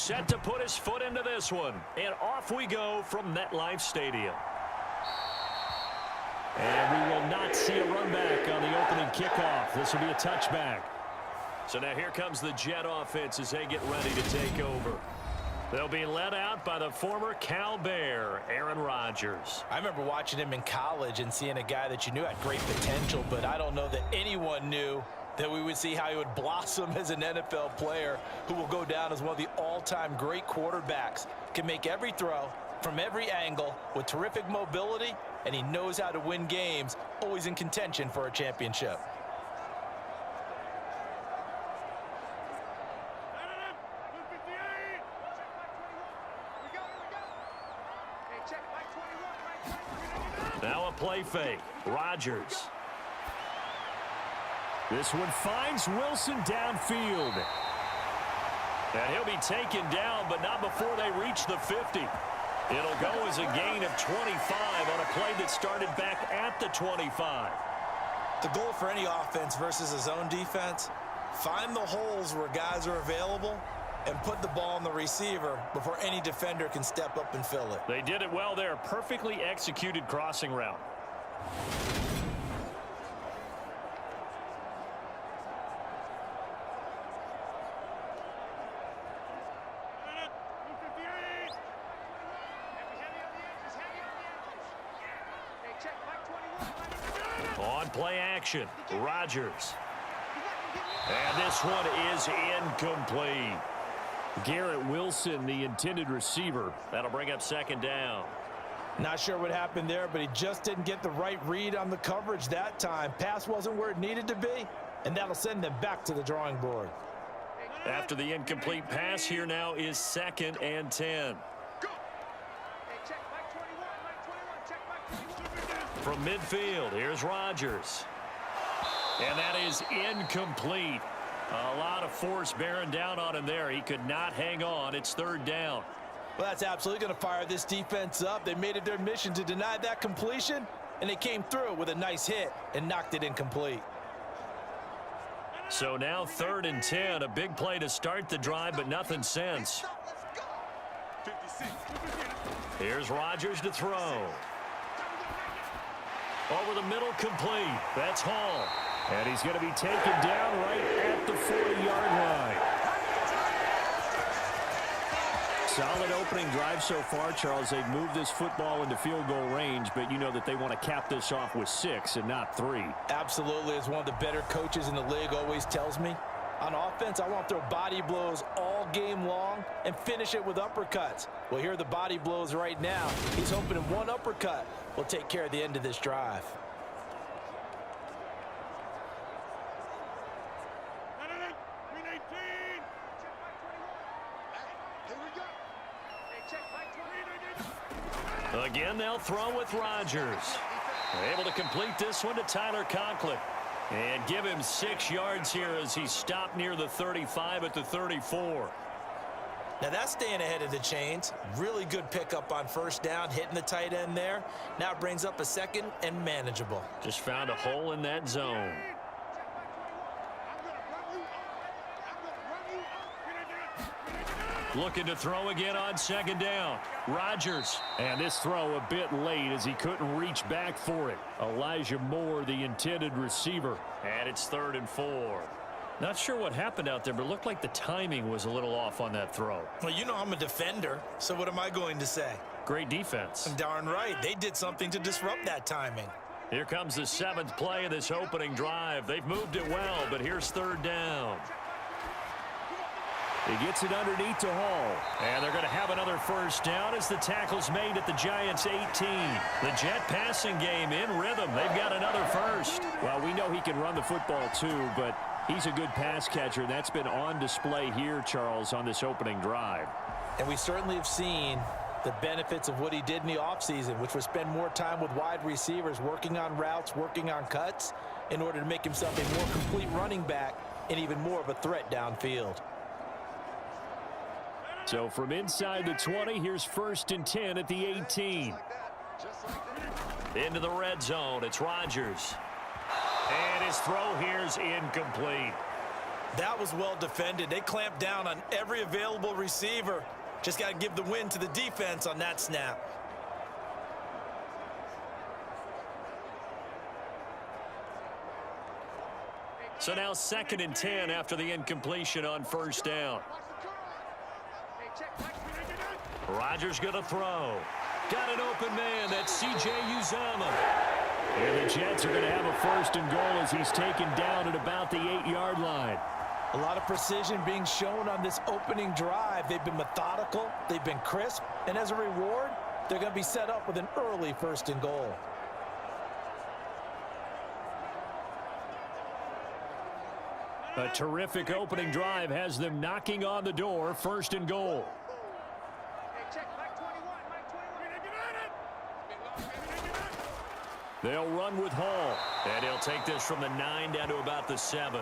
set to put his foot into this one. And off we go from MetLife Stadium. And we will not see a run back on the opening kickoff. This will be a touchback. So now here comes the Jet offense as they get ready to take over. They'll be led out by the former Cal Bear, Aaron Rodgers. I remember watching him in college and seeing a guy that you knew had great potential, but I don't know that anyone knew that we would see how he would blossom as an NFL player who will go down as one of the all-time great quarterbacks. Can make every throw from every angle with terrific mobility, and he knows how to win games, always in contention for a championship. Now a play fake. Rodgers. This one finds Wilson downfield. And he'll be taken down, but not before they reach the 50. It'll go as a gain of 25 on a play that started back at the 25. The goal for any offense versus a zone defense, find the holes where guys are available and put the ball on the receiver before any defender can step up and fill it. They did it well there. Perfectly executed crossing route. On play action, Rodgers. And this one is incomplete. Garrett Wilson, the intended receiver. That'll bring up second down. Not sure what happened there, but he just didn't get the right read on the coverage that time. Pass wasn't where it needed to be, and that'll send them back to the drawing board. After the incomplete pass, here now is 2nd and 10. From midfield, here's Rodgers. And that is incomplete. A lot of force bearing down on him there. He could not hang on. It's 3rd down. Well, that's absolutely going to fire this defense up. They made it their mission to deny that completion, and they came through with a nice hit and knocked it incomplete. So now 3rd and 10. A big play to start the drive, but nothing since. Here's Rodgers to throw. Over the middle, complete. That's Hall. And he's going to be taken down right at the 40-yard line. Solid opening drive so far, Charles. They've moved this football into field goal range, but you know that they want to cap this off with 6 and not 3. Absolutely. As one of the better coaches in the league always tells me, on offense, I want to throw body blows all game long and finish it with uppercuts. Well, here are the body blows right now. He's hoping one uppercut will take care of the end of this drive. Again, they'll throw with Rodgers. Able to complete this one to Tyler Conklin. And give him 6 yards here as he stopped near the 35 at the 34. Now that's staying ahead of the chains. Really good pickup on 1st down, hitting the tight end there. Now it brings up a 2nd and manageable. Just found a hole in that zone. Looking to throw again on 2nd down. Rodgers. And this throw a bit late as he couldn't reach back for it. Elijah Moore, the intended receiver. And it's 3rd and 4. Not sure what happened out there, but it looked like the timing was a little off on that throw. Well, you know I'm a defender, so what am I going to say? Great defense. Darn right. They did something to disrupt that timing. Here comes the 7th play of this opening drive. They've moved it well, but here's 3rd down. He gets it underneath to Hall. And they're going to have another 1st down as the tackle's made at the Giants' 18. The Jet passing game in rhythm. They've got another 1st. Well, we know he can run the football too, but he's a good pass catcher. That's been on display here, Charles, on this opening drive. And we certainly have seen the benefits of what he did in the offseason, which was spend more time with wide receivers, working on routes, working on cuts, in order to make himself a more complete running back and even more of a threat downfield. So from inside the 20, here's 1st and 10 at the 18. Into the red zone, it's Rodgers. And his throw here's incomplete. That was well defended. They clamped down on every available receiver. Just got to give the win to the defense on that snap. So now 2nd and 10 after the incompletion on first down. Rodgers going to throw. Got an open man. That's C.J. Uzomah. And the Jets are going to have a 1st and goal as he's taken down at about the 8-yard line. A lot of precision being shown on this opening drive. They've been methodical. They've been crisp. And as a reward, they're going to be set up with an early 1st and goal. A terrific opening drive has them knocking on the door. 1st and goal. They'll run with Hall. And he'll take this from the 9 down to about the 7.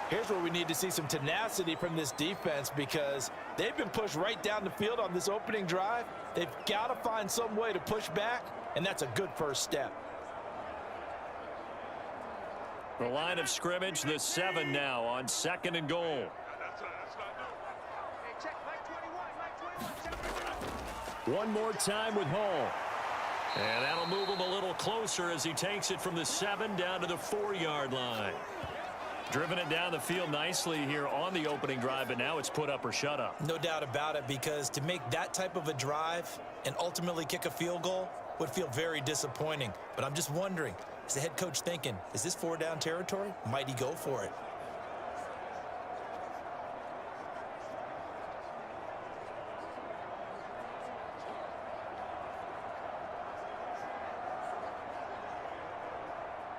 Here's where we need to see some tenacity from this defense because they've been pushed right down the field on this opening drive. They've got to find some way to push back, and that's a good first step. The line of scrimmage, the 7 now on 2nd and goal. One more time with Hall. And that'll move him a little closer as he takes it from the 7 down to the 4-yard line. Driven it down the field nicely here on the opening drive, but now it's put up or shut up. No doubt about it, because to make that type of a drive and ultimately kick a field goal would feel very disappointing. But I'm just wondering, is the head coach thinking, is this 4-down territory? Might he go for it?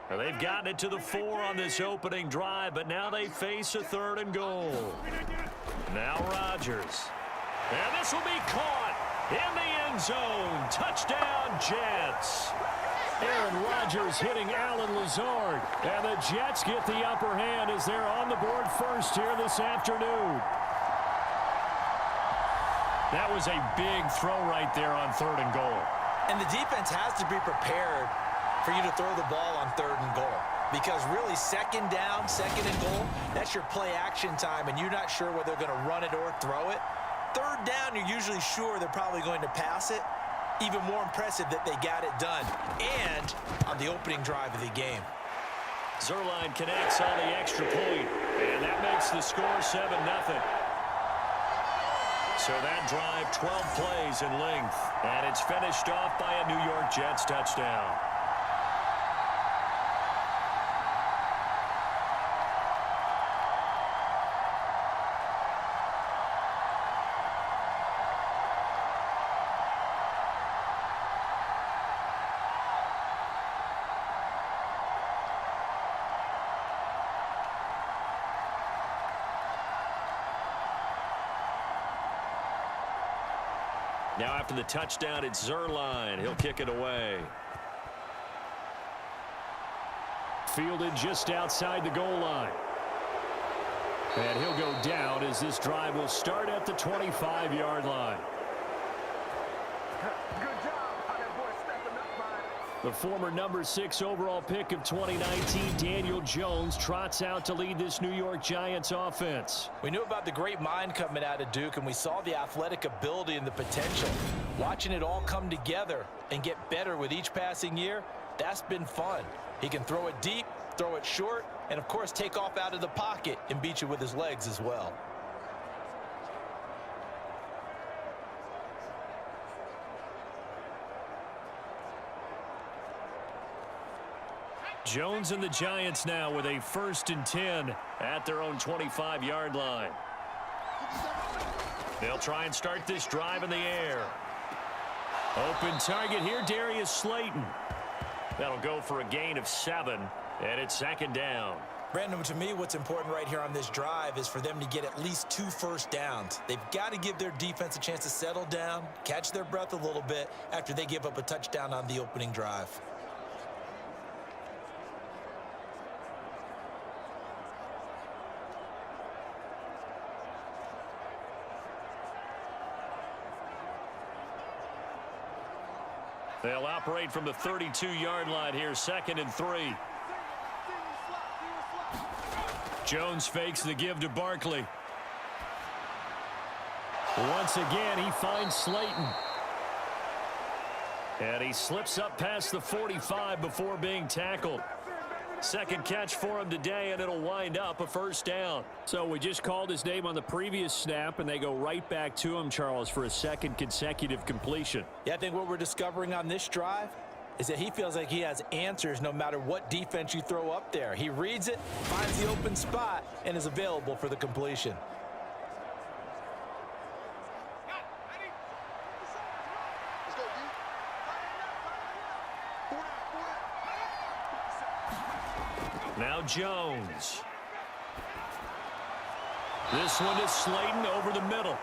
Well, they've gotten it to the 4 on this opening drive, but now they face a 3rd and goal. Now Rodgers. And this will be caught in the end zone. Touchdown, Jets. Aaron Rodgers hitting Allen Lazard. And the Jets get the upper hand as they're on the board first here this afternoon. That was a big throw right there on 3rd and goal. And the defense has to be prepared for you to throw the ball on 3rd and goal. Because really, 2nd down, 2nd and goal, that's your play action time, and you're not sure whether they're going to run it or throw it. 3rd down, you're usually sure they're probably going to pass it. Even more impressive that they got it done. And on the opening drive of the game. Zuerlein connects on the extra point, and that makes the score 7-0. So that drive, 12 plays in length, and it's finished off by a New York Jets touchdown. Now after the touchdown, it's Zuerlein. He'll kick it away. Fielded just outside the goal line. And he'll go down as this drive will start at the 25-yard line. The former number 6 overall pick of 2019, Daniel Jones, trots out to lead this New York Giants offense. We knew about the great mind coming out of Duke, and we saw the athletic ability and the potential. Watching it all come together and get better with each passing year, that's been fun. He can throw it deep, throw it short, and, of course, take off out of the pocket and beat you with his legs as well. Jones and the Giants now with a 1st and 10 at their own 25-yard line. They'll try and start this drive in the air. Open target here, Darius Slayton. That'll go for a gain of 7, and it's 2nd down. Brandon, to me, what's important right here on this drive is for them to get at least 2 first downs. They've got to give their defense a chance to settle down, catch their breath a little bit after they give up a touchdown on the opening drive. They'll operate from the 32-yard line here, 2nd and 3. Jones fakes the give to Barkley. Once again, he finds Slayton. And he slips up past the 45 before being tackled. Second catch for him today, and it'll wind up a first down. So we just called his name on the previous snap, and they go right back to him, Charles, for a second consecutive completion. Yeah, I think what we're discovering on this drive is that he feels like he has answers no matter what defense you throw up there. He reads it, finds the open spot, and is available for the completion. Now Jones. This one is Slayton over the middle.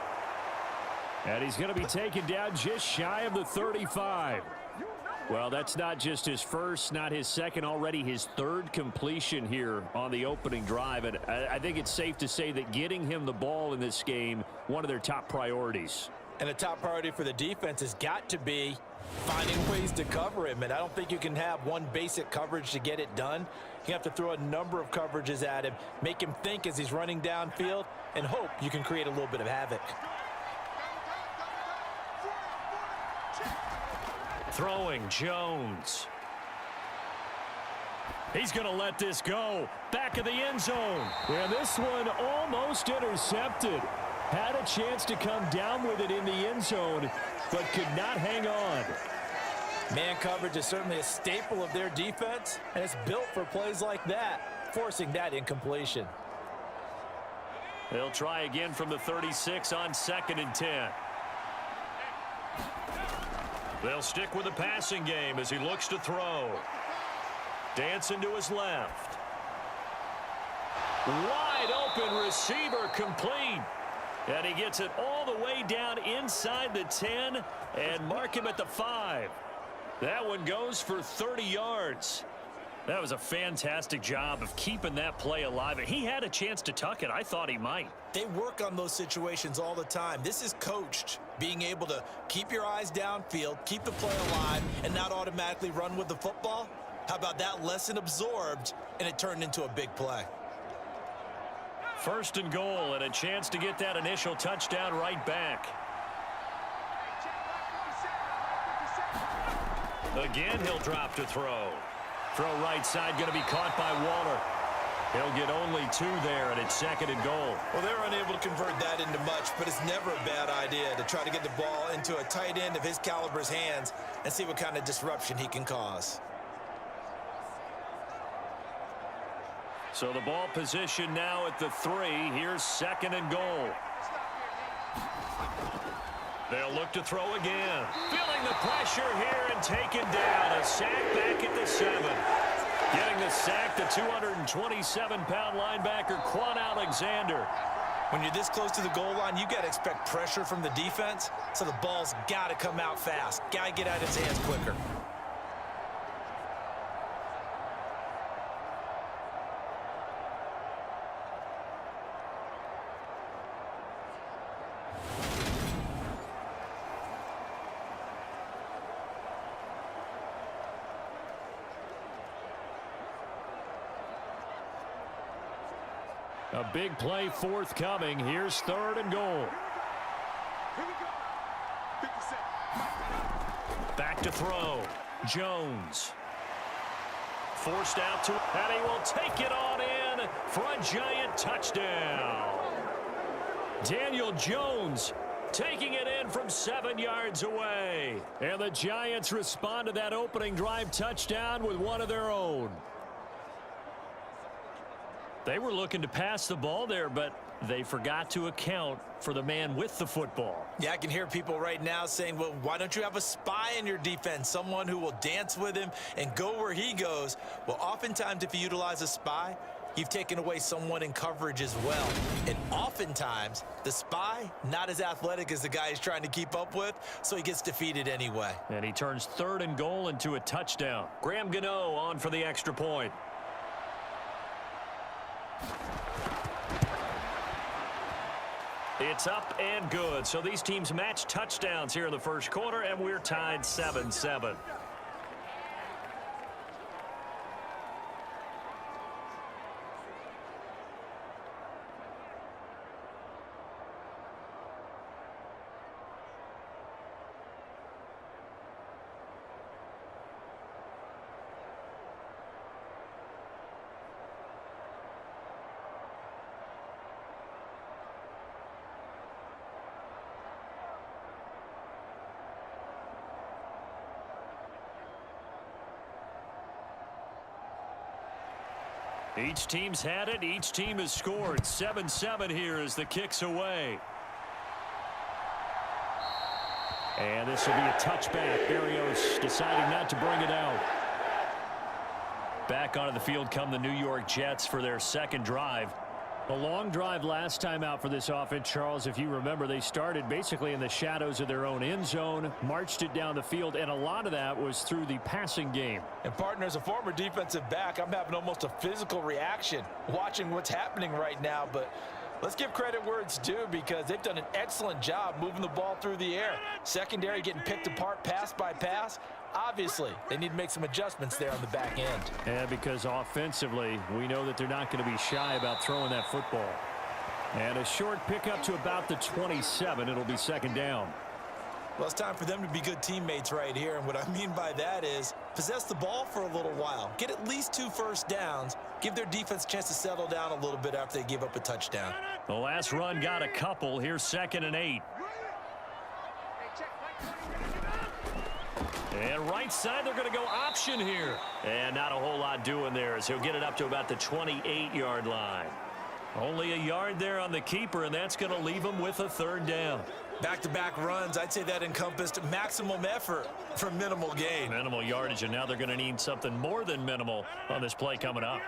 And he's going to be taken down just shy of the 35. Well, that's not just his first, not his second, already his third completion here on the opening drive. And I think it's safe to say that getting him the ball in this game, one of their top priorities. And the top priority for the defense has got to be finding ways to cover him. And I don't think you can have one basic coverage to get it done. You have to throw a number of coverages at him, make him think as he's running downfield, and hope you can create a little bit of havoc. Throwing Jones. He's going to let this go. Back of the end zone. And this one almost intercepted. Had a chance to come down with it in the end zone, but could not hang on. Man coverage is certainly a staple of their defense, and it's built for plays like that, forcing that incompletion. They'll try again from the 36 on 2nd and 10. They'll stick with the passing game as he looks to throw. Dancing to his left. Wide open receiver complete. And he gets it all the way down inside the 10 and mark him at the 5. That one goes for 30 yards. That was a fantastic job of keeping that play alive. He had a chance to tuck it. I thought he might. They work on those situations all the time. This is coached, being able to keep your eyes downfield, keep the play alive, and not automatically run with the football. How about that lesson absorbed, and it turned into a big play? First and goal, and a chance to get that initial touchdown right back. Again, he'll drop to throw. Throw right side, going to be caught by Waller. He'll get only 2 there, and it's 2nd and goal. Well, they're unable to convert that into much, but it's never a bad idea to try to get the ball into a tight end of his caliber's hands and see what kind of disruption he can cause. So the ball position now at the 3. Here's 2nd and goal. They'll look to throw again. Feeling the pressure here and taken down. A sack back at the 7. Getting the sack, the 227-pound linebacker, Quan Alexander. When you're this close to the goal line, you got to expect pressure from the defense, so the ball's got to come out fast. Got to get out of his hands quicker. A big play forthcoming. Here's 3rd and goal. Back to throw. Jones. Forced out to, and he will take it on in for a giant touchdown. Daniel Jones taking it in from 7 yards away. And the Giants respond to that opening drive touchdown with one of their own. They were looking to pass the ball there, but they forgot to account for the man with the football. Yeah, I can hear people right now saying, well, why don't you have a spy in your defense, someone who will dance with him and go where he goes? Well, oftentimes if you utilize a spy, you've taken away someone in coverage as well. And oftentimes, the spy, not as athletic as the guy he's trying to keep up with, so he gets defeated anyway. And he turns 3rd and goal into a touchdown. Graham Gano on for the extra point. It's up and good. So these teams match touchdowns here in the first quarter, and we're tied 7-7. Each team's had it. Each team has scored. 7-7 here as the kick's away. And this will be a touchback. Berrios deciding not to bring it out. Back onto the field come the New York Jets for their second drive. A long drive last time out for this offense, Charles. If you remember, they started basically in the shadows of their own end zone, marched it down the field, and a lot of that was through the passing game. And partner, as a former defensive back, I'm having almost a physical reaction watching what's happening right now. But let's give credit where it's due, because they've done an excellent job moving the ball through the air. Secondary getting picked apart pass by pass. Obviously, they need to make some adjustments there on the back end. Yeah, because offensively, we know that they're not going to be shy about throwing that football. And a short pickup to about the 27. It'll be second down. Well, it's time for them to be good teammates right here. And what I mean by that is possess the ball for a little while. Get at least 2 first downs. Give their defense a chance to settle down a little bit after they give up a touchdown. The last run got a couple. Here's 2nd and 8. And right side, they're going to go option here. And not a whole lot doing there as he'll get it up to about the 28-yard line. Only a yard there on the keeper, and that's going to leave him with a 3rd down. Back-to-back runs, I'd say that encompassed maximum effort for minimal gain. Minimal yardage, and now they're going to need something more than minimal on this play coming up.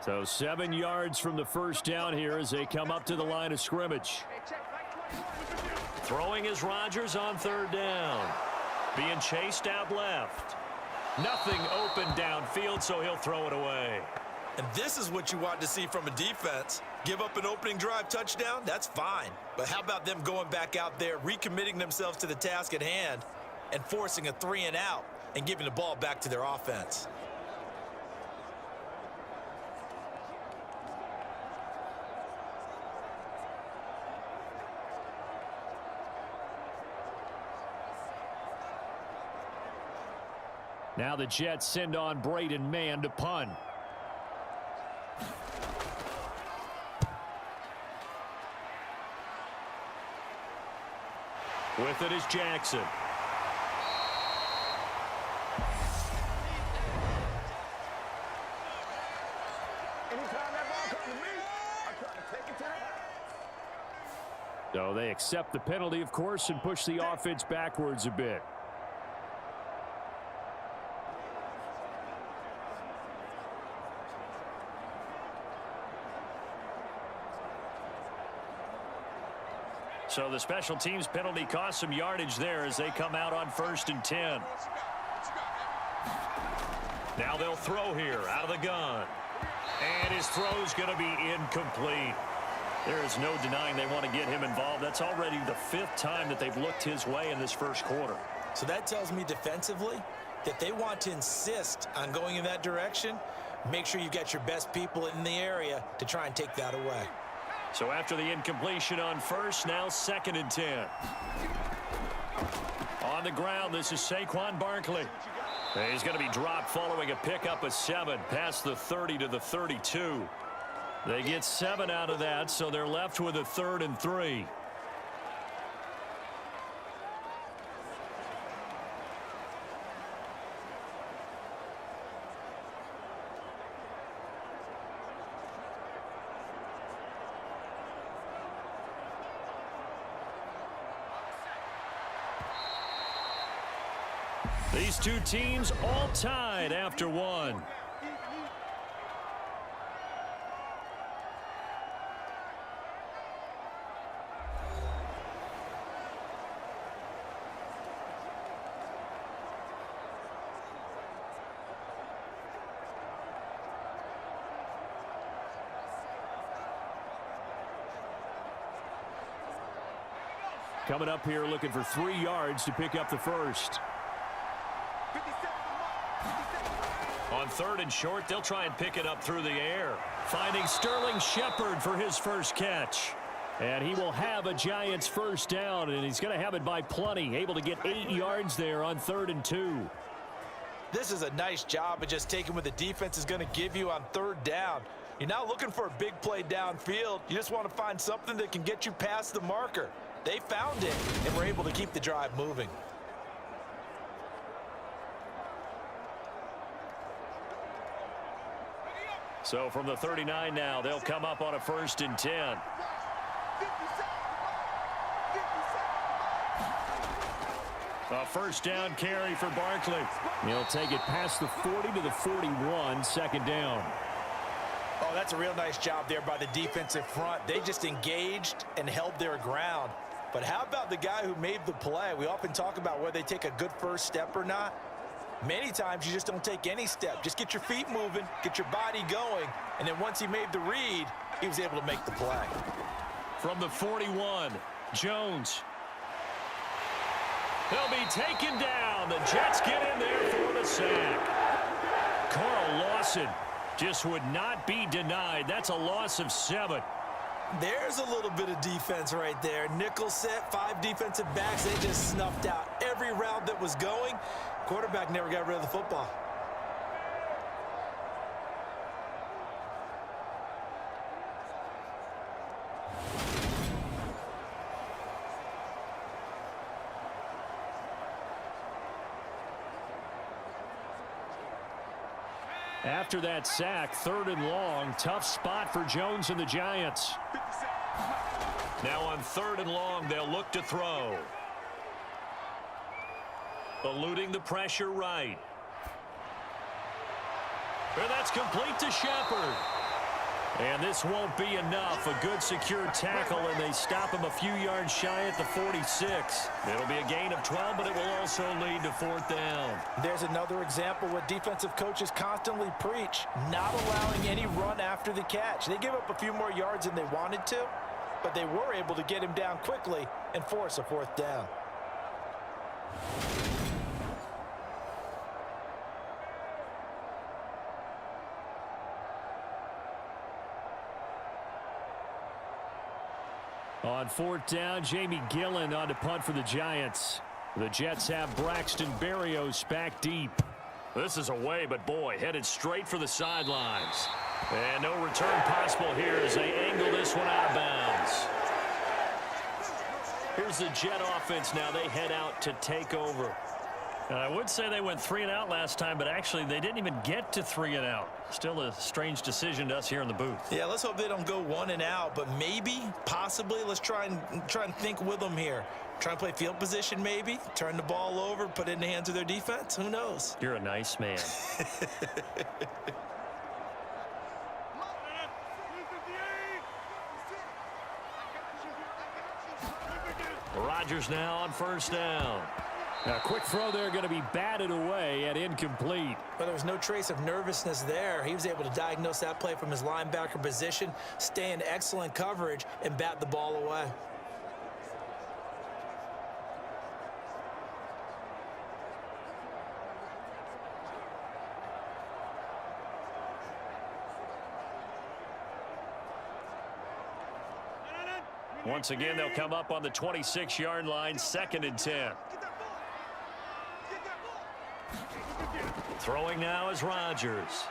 So 7 yards from the first down here as they come up to the line of scrimmage. Throwing is Rodgers on 3rd down. Being chased out left. Nothing open downfield, so he'll throw it away. And this is what you want to see from a defense. Give up an opening drive touchdown, that's fine. But how about them going back out there, recommitting themselves to the task at hand, and forcing a 3-and-out and giving the ball back to their offense? Now the Jets send on Braden Mann to punt. With it is Jackson. So they accept the penalty, of course, and push the offense backwards a bit. So the special teams penalty cost some yardage there as they come out on 1st and 10. Now they'll throw here out of the gun. And his throw's going to be incomplete. There is no denying they want to get him involved. That's already the 5th time that they've looked his way in this first quarter. So that tells me defensively that they want to insist on going in that direction. Make sure you've got your best people in the area to try and take that away. So after the incompletion on 1st, now 2nd and 10. On the ground, this is Saquon Barkley. He's going to be dropped following a pickup of 7 past the 30 to the 32. They get 7 out of that, so they're left with a 3rd and 3. These two teams all tied after 1. Coming up here looking for 3 yards to pick up the first. On 3rd and short, they'll try and pick it up through the air. Finding Sterling Shepard for his first catch. And he will have a Giants first down, and he's going to have it by plenty. Able to get 8 yards there on 3rd and 2. This is a nice job of just taking what the defense is going to give you on 3rd down. You're not looking for a big play downfield. You just want to find something that can get you past the marker. They found it and were able to keep the drive moving. So from the 39 now, they'll come up on a 1st and 10. A 1st down carry for Barkley. He'll take it past the 40 to the 41, 2nd down. Oh, that's a real nice job there by the defensive front. They just engaged and held their ground. But how about the guy who made the play? We often talk about whether they take a good first step or not. Many times you just don't take any step. Just get your feet moving, get your body going, and then once he made the read, he was able to make the play. From the 41, Jones. He'll be taken down. The Jets get in there for the sack. Carl Lawson just would not be denied. That's a loss of 7. There's a little bit of defense right there. Nickel set, 5 defensive backs. They just snuffed out every route that was going. Quarterback never got rid of the football. After that sack, 3rd and long, tough spot for Jones and the Giants. Now on 3rd and long, they'll look to throw. Eluding the pressure right. And that's complete to Shepard. And this won't be enough. A good secure tackle, and they stop him a few yards shy at the 46. It'll be a gain of 12, but it will also lead to 4th down. There's another example what defensive coaches constantly preach, not allowing any run after the catch. They gave up a few more yards than they wanted to, but they were able to get him down quickly and force a 4th down. On 4th down, Jamie Gillen on to punt for the Giants. The Jets have Braxton Berrios back deep. This is away, but boy, headed straight for the sidelines. And no return possible here as they angle this one out of bounds. Here's the Jet offense now. They head out to take over. And I would say they went 3 and out last time, but actually they didn't even get to 3 and out. Still a strange decision to us here in the booth. Yeah, let's hope they don't go 1 and out, but maybe, possibly, let's try and think with them here. Try and play field position maybe, turn the ball over, put it in the hands of their defense. Who knows? You're a nice man. Rodgers now on 1st down. A quick throw there going to be batted away and incomplete. But there was no trace of nervousness there. He was able to diagnose that play from his linebacker position, stay in excellent coverage, and bat the ball away. Once again, they'll come up on the 26-yard line, 2nd and 10. Throwing now is Rodgers.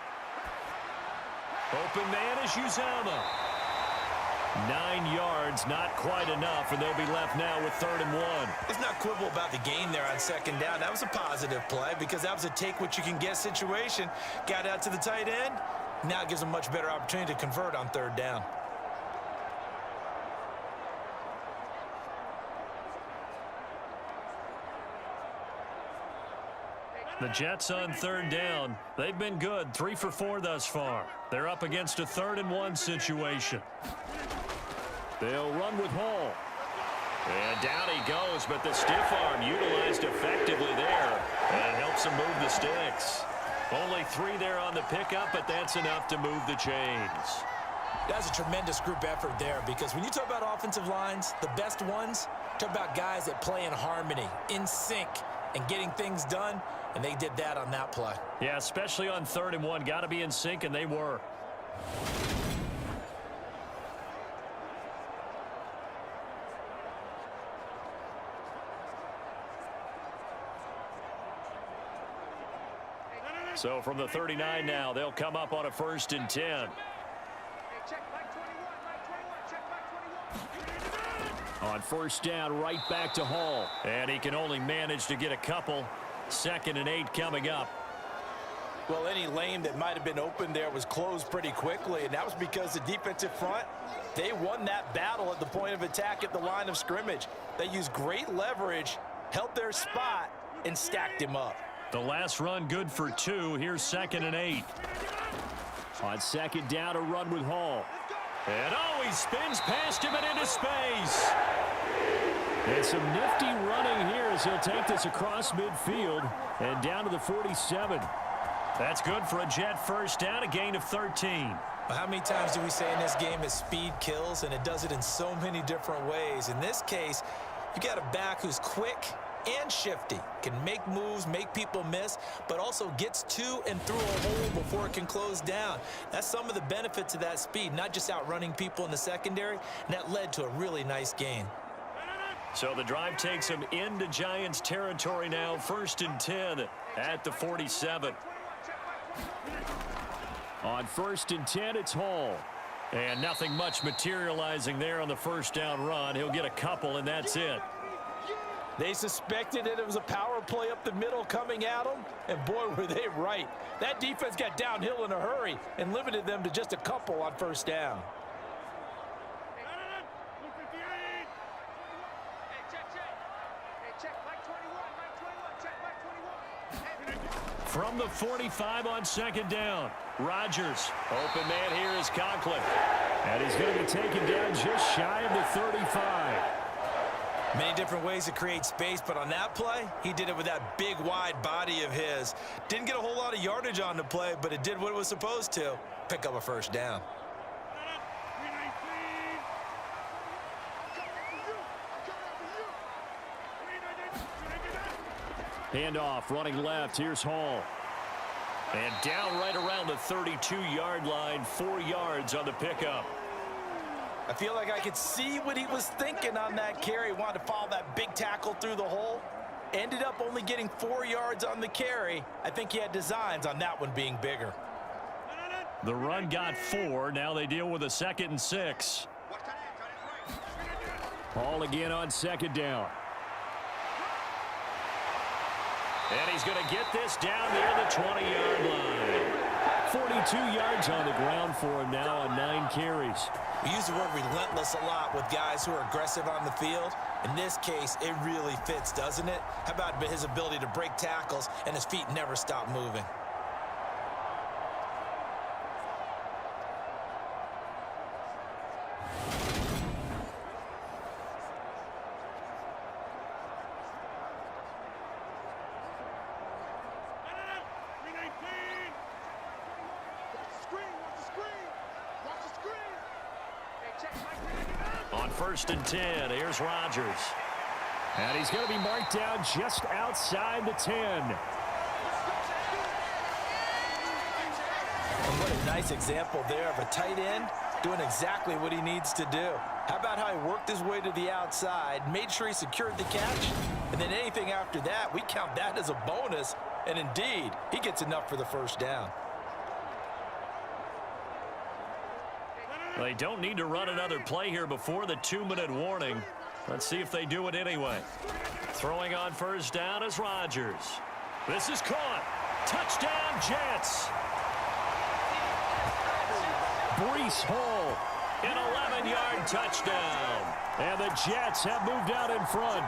Open man is Uzama. 9 yards, not quite enough, and they'll be left now with 3rd and 1. Let's not quibble about the gain there on 2nd down. That was a positive play because that was a take-what-you-can-get situation. Got out to the tight end. Now it gives them a much better opportunity to convert on 3rd down. The Jets on 3rd down. They've been good, 3 for 4 thus far. They're up against a 3rd and 1 situation. They'll run with Hall. And down he goes, but the stiff arm utilized effectively there. And it helps him move the sticks. Only 3 there on the pickup, but that's enough to move the chains. That's a tremendous group effort there because when you talk about offensive lines, the best ones, talk about guys that play in harmony, in sync, and getting things done. And they did that on that play. Yeah, especially on 3rd and 1. Got to be in sync, and they were. So from the 39 now, they'll come up on a 1st and 10. On 1st down, right back to Hall. And he can only manage to get a couple. 2nd and 8 coming up. Well, any lane that might have been open there was closed pretty quickly, and that was because the defensive front, they won that battle at the point of attack at the line of scrimmage. They used great leverage, held their spot, and stacked him up. The last run good for 2. Here's 2nd and 8. On 2nd down, a run with Hall. And he spins past him and into space. And some nifty running here as he'll take this across midfield and down to the 47. That's good for a Jet first down, a gain of 13. Well, how many times do we say in this game is speed kills, and it does it in so many different ways. In this case, you got a back who's quick and shifty, can make moves, make people miss, but also gets to and through a hole before it can close down. That's some of the benefits of that speed, not just outrunning people in the secondary, and that led to a really nice gain. So the drive takes him into Giants territory now, 1st and 10 at the 47. On 1st and 10, it's Hall. And nothing much materializing there on the first down run. He'll get a couple, and that's it. They suspected that it was a power play up the middle coming at them, and boy, were they right. That defense got downhill in a hurry and limited them to just a couple on first down. From the 45 on 2nd down, Rodgers. Open man here is Conklin. And he's going to be taken down just shy of the 35. Many different ways to create space, but on that play, he did it with that big, wide body of his. Didn't get a whole lot of yardage on the play, but it did what it was supposed to, pick up a first down. Handoff, running left. Here's Hall. And down right around the 32-yard line, 4 yards on the pickup. I feel like I could see what he was thinking on that carry. Wanted to follow that big tackle through the hole. Ended up only getting 4 yards on the carry. I think he had designs on that one being bigger. The run got 4. Now they deal with a 2nd and 6. Hall again on 2nd down. And he's going to get this down near the 20-yard line. 42 yards on the ground for him now on 9 carries. We use the word relentless a lot with guys who are aggressive on the field. In this case, it really fits, doesn't it? How about his ability to break tackles and his feet never stop moving? On 1st and 10, here's Rodgers. And he's going to be marked down just outside the 10. And what a nice example there of a tight end doing exactly what he needs to do. How about how he worked his way to the outside, made sure he secured the catch, and then anything after that, we count that as a bonus. And indeed, he gets enough for the first down. They don't need to run another play here before the 2-minute warning. Let's see if they do it anyway. Throwing on first down is Rodgers. This is caught. Touchdown, Jets. Breece Hall, an 11-yard touchdown. And the Jets have moved out in front.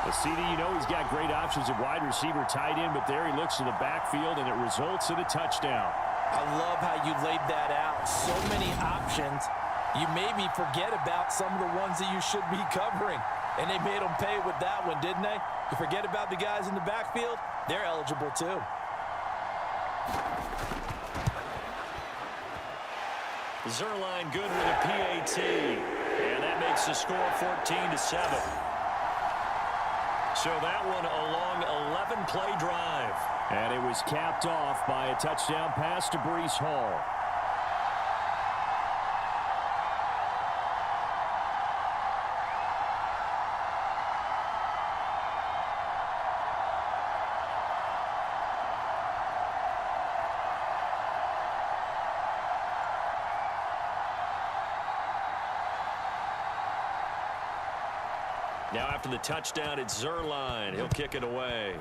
The CD, you know he's got great options at wide receiver, tight end, but there he looks to the backfield, and it results in a touchdown. I love how you laid that out. So many options. You maybe forget about some of the ones that you should be covering. And they made them pay with that one, didn't they? You forget about the guys in the backfield, they're eligible too. Zerline good with a PAT. And that makes the score 14-7. So that one a long 11-play drive. And it was capped off by a touchdown pass to Breece Hall. Now after the touchdown, it's Zerline. He'll kick it away.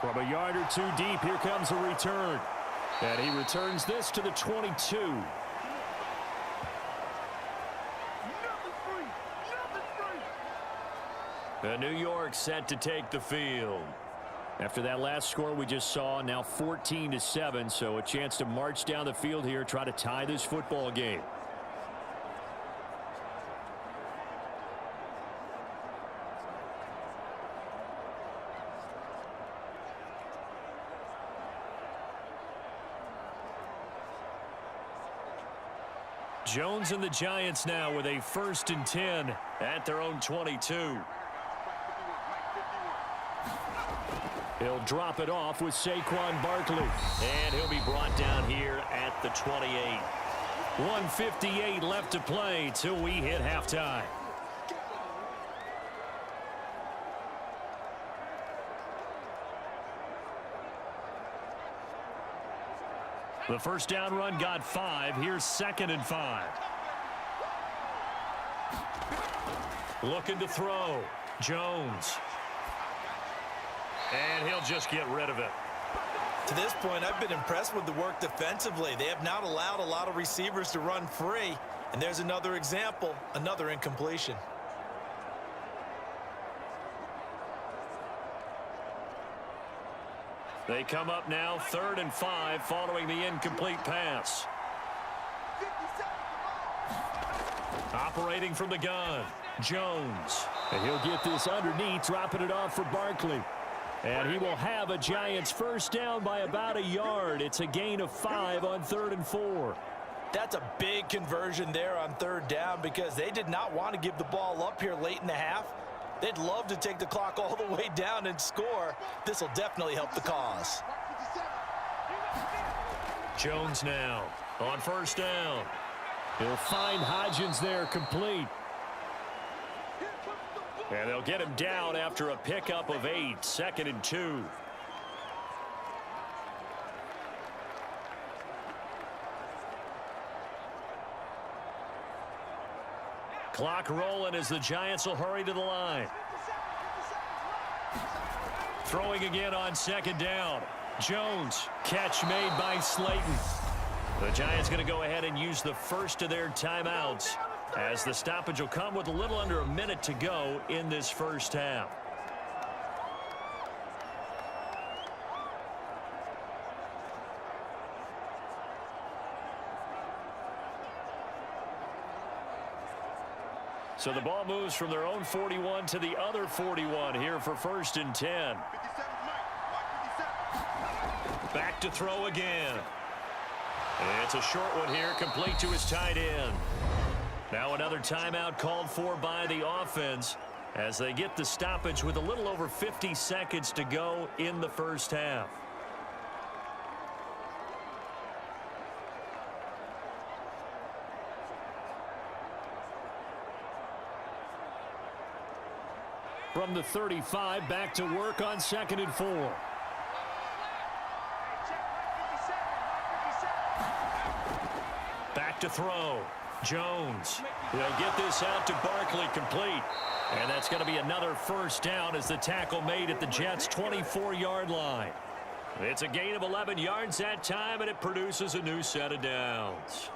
From a yard or two deep, here comes a return. And he returns this to the 22. And New York set to take the field. After that last score we just saw, now 14-7, so a chance to march down the field here, try to tie this football game. Jones and the Giants now with a 1st and 10 at their own 22. He'll drop it off with Saquon Barkley. And he'll be brought down here at the 28. 1:58 left to play till we hit halftime. The first down run got 5. Here's 2nd and 5. Looking to throw. Jones. And he'll just get rid of it. To this point, I've been impressed with the work defensively. They have not allowed a lot of receivers to run free. And there's another example, another incompletion. They come up now 3rd and 5 following the incomplete pass. Operating from the gun, Jones. And he'll get this underneath, dropping it off for Barkley. And he will have a Giants first down by about a yard. It's a gain of 5 on 3rd and 4. That's a big conversion there on 3rd down because they did not want to give the ball up here late in the half. They'd love to take the clock all the way down and score. This will definitely help the cause. Jones now on 1st down. He'll find Hodgins there complete. And they'll get him down after a pickup of 8. 2nd and 2. Clock rolling as the Giants will hurry to the line. Throwing again on 2nd down. Jones. Catch made by Slayton. The Giants going to go ahead and use the first of their timeouts, as the stoppage will come with a little under a minute to go in this first half. So the ball moves from their own 41 to the other 41 here for 1st and 10. Back to throw again. It's a short one here, complete to his tight end. Now another timeout called for by the offense as they get the stoppage with a little over 50 seconds to go in the first half. From the 35, back to work on 2nd and 4. Back to throw. Jones. They'll get this out to Barkley complete. And that's going to be another first down as the tackle made at the Jets' 24-yard line. It's a gain of 11 yards that time, and it produces a new set of downs.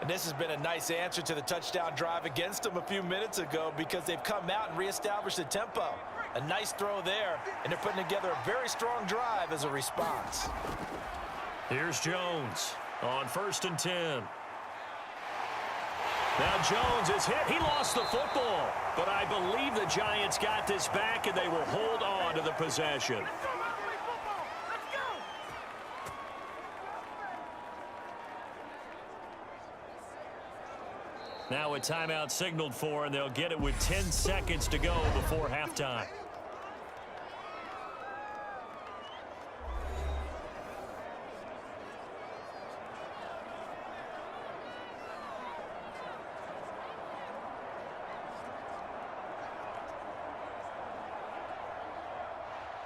And this has been a nice answer to the touchdown drive against them a few minutes ago because they've come out and reestablished the tempo. A nice throw there, and they're putting together a very strong drive as a response. Here's Jones on 1st and 10. Now Jones is hit. He lost the football, but I believe the Giants got this back, and they will hold on to the possession. Now a timeout signaled for, and they'll get it with 10 seconds to go before halftime.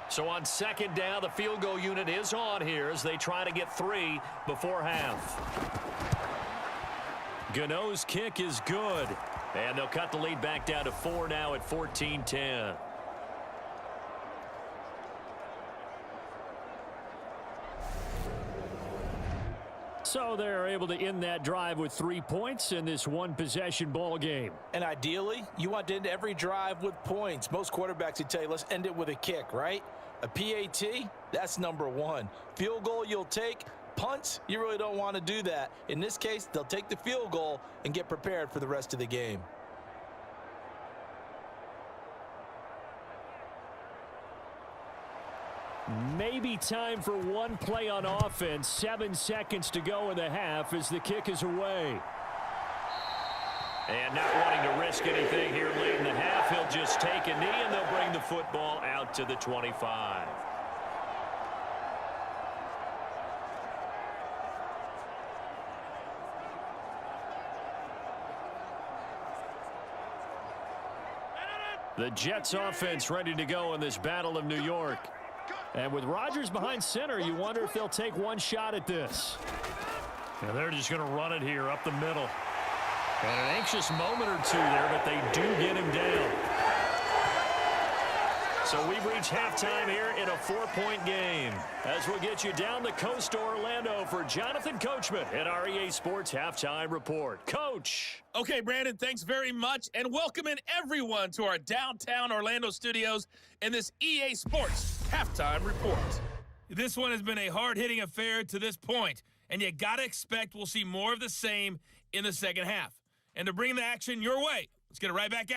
So on 2nd down, the field goal unit is on here as they try to get 3 before half. Gano's kick is good. And they'll cut the lead back down to 4 now at 14-10. So they're able to end that drive with 3 points in this one-possession ball game. And ideally, you want to end every drive with points. Most quarterbacks would tell you, let's end it with a kick, right? A PAT, that's number one. Field goal you'll take. Punts, you really don't want to do that. In this case, they'll take the field goal and get prepared for the rest of the game. Maybe time for one play on offense. 7 seconds to go in the half as the kick is away. And not wanting to risk anything here late in the half, he'll just take a knee and they'll bring the football out to the 25. The Jets offense ready to go in this Battle of New York. And with Rodgers behind center, you wonder if they'll take one shot at this. And they're just going to run it here up the middle. And an anxious moment or two there, but they do get him down. So we've reached halftime here in a 4-point game. As we'll get you down the coast to Orlando for Jonathan Coachman at our EA Sports Halftime Report. Coach. Okay, Brandon, thanks very much. And welcome in everyone to our downtown Orlando studios in this EA Sports Halftime Report. This one has been a hard-hitting affair to this point, and you got to expect we'll see more of the same in the second half. And to bring the action your way, let's get it right back at